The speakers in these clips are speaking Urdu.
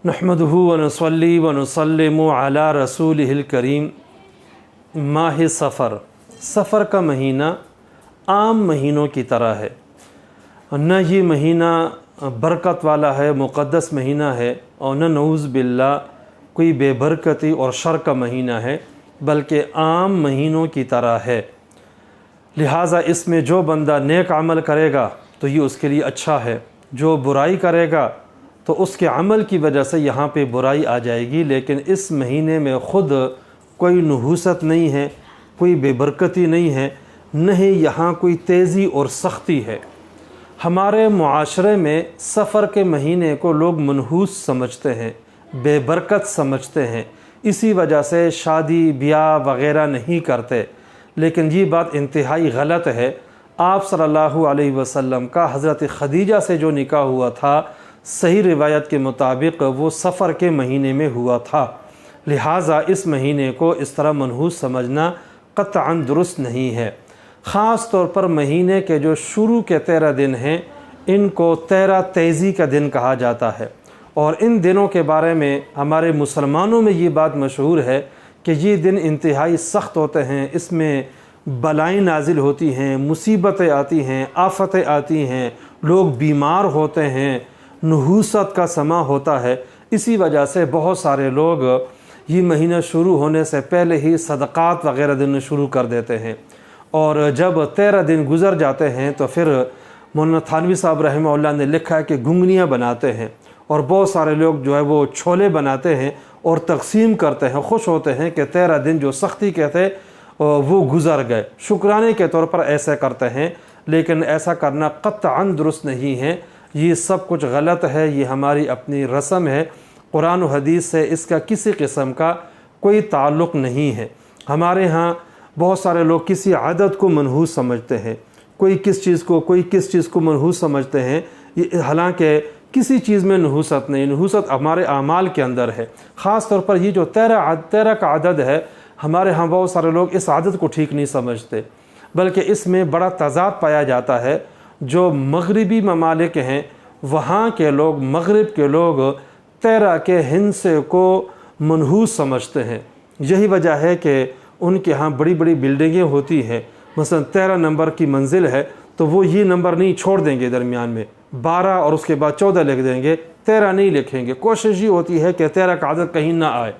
نحمدہ ونصلی ونسلم علی رسولہ الکریم۔ ماہ سفر کا مہینہ عام مہینوں کی طرح ہے، نہ یہ مہینہ برکت والا ہے، مقدس مہینہ ہے، اور نہ نعوذ باللہ کوئی بے برکتی اور شر کا مہینہ ہے، بلکہ عام مہینوں کی طرح ہے۔ لہٰذا اس میں جو بندہ نیک عمل کرے گا تو یہ اس کے لیے اچھا ہے، جو برائی کرے گا تو اس کے عمل کی وجہ سے یہاں پہ برائی آ جائے گی۔ لیکن اس مہینے میں خود کوئی نحوست نہیں ہے، کوئی بے برکتی نہیں ہے، نہ ہی یہاں کوئی تیزی اور سختی ہے۔ ہمارے معاشرے میں سفر کے مہینے کو لوگ منحوس سمجھتے ہیں، بے برکت سمجھتے ہیں، اسی وجہ سے شادی بیاہ وغیرہ نہیں کرتے۔ لیکن یہ بات انتہائی غلط ہے۔ آپ صلی اللہ علیہ وسلم کا حضرت خدیجہ سے جو نکاح ہوا تھا، صحیح روایت کے مطابق وہ سفر کے مہینے میں ہوا تھا۔ لہٰذا اس مہینے کو اس طرح منحوس سمجھنا قطعاً درست نہیں ہے۔ خاص طور پر مہینے کے جو شروع کے 13 دن ہیں، ان کو 13 تیزی کا دن کہا جاتا ہے، اور ان دنوں کے بارے میں ہمارے مسلمانوں میں یہ بات مشہور ہے کہ یہ دن انتہائی سخت ہوتے ہیں۔ اس میں بلائیں نازل ہوتی ہیں، مصیبتیں آتی ہیں، آفتیں آتی ہیں، لوگ بیمار ہوتے ہیں، نحوست کا سما ہوتا ہے۔ اسی وجہ سے بہت سارے لوگ یہ مہینہ شروع ہونے سے پہلے ہی صدقات وغیرہ دینا شروع کر دیتے ہیں، اور جب 13 دن گزر جاتے ہیں تو پھر مولانا تھانوی صاحب رحمہ اللہ نے لکھا ہے کہ گنگنیاں بناتے ہیں، اور بہت سارے لوگ جو ہے وہ چھولے بناتے ہیں اور تقسیم کرتے ہیں، خوش ہوتے ہیں کہ 13 دن جو سختی کے تھے وہ گزر گئے، شکرانے کے طور پر ایسے کرتے ہیں۔ لیکن ایسا کرنا قطعاً درست نہیں ہے، یہ سب کچھ غلط ہے، یہ ہماری اپنی رسم ہے، قرآن و حدیث سے اس کا کسی قسم کا کوئی تعلق نہیں ہے۔ ہمارے ہاں بہت سارے لوگ کسی عادت کو منحوس سمجھتے ہیں، کوئی کس چیز کو منحوس سمجھتے ہیں، حالانکہ کسی چیز میں نحوست نہیں، نحوست ہمارے اعمال کے اندر ہے۔ خاص طور پر یہ جو 13 کا عدد ہے، ہمارے ہاں بہت سارے لوگ اس عادت کو ٹھیک نہیں سمجھتے، بلکہ اس میں بڑا تضاد پایا جاتا ہے۔ جو مغربی ممالک ہیں، وہاں کے لوگ، مغرب کے لوگ 13 کے ہندسے کو منحوس سمجھتے ہیں۔ یہی وجہ ہے کہ ان کے ہاں بڑی بڑی بلڈنگیں ہوتی ہیں، مثلا 13 نمبر کی منزل ہے تو وہ یہ نمبر نہیں چھوڑ دیں گے، درمیان میں 12 اور اس کے بعد 14 لکھ دیں گے، 13 نہیں لکھیں گے۔ کوشش یہ ہوتی ہے کہ 13 کا عدد کہیں نہ آئے۔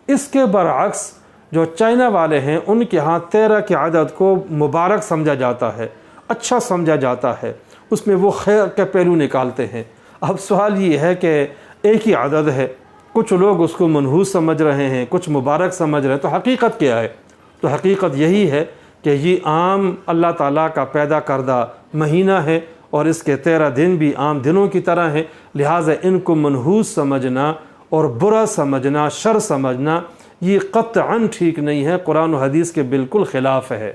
اس کے برعکس جو چائنا والے ہیں، ان کے ہاں 13 کے عدد کو مبارک سمجھا جاتا ہے، اچھا سمجھا جاتا ہے، اس میں وہ خیر کے پہلو نکالتے ہیں۔ اب سوال یہ ہے کہ ایک ہی عدد ہے، کچھ لوگ اس کو منحوس سمجھ رہے ہیں، کچھ مبارک سمجھ رہے ہیں، تو حقیقت کیا ہے؟ تو حقیقت یہی ہے کہ یہ عام اللہ تعالیٰ کا پیدا کردہ مہینہ ہے، اور اس کے 13 دن بھی عام دنوں کی طرح ہیں۔ لہٰذا ان کو منحوس سمجھنا اور برا سمجھنا، شر سمجھنا، یہ قطعاً ٹھیک نہیں ہے، قرآن و حدیث کے بالکل خلاف ہے۔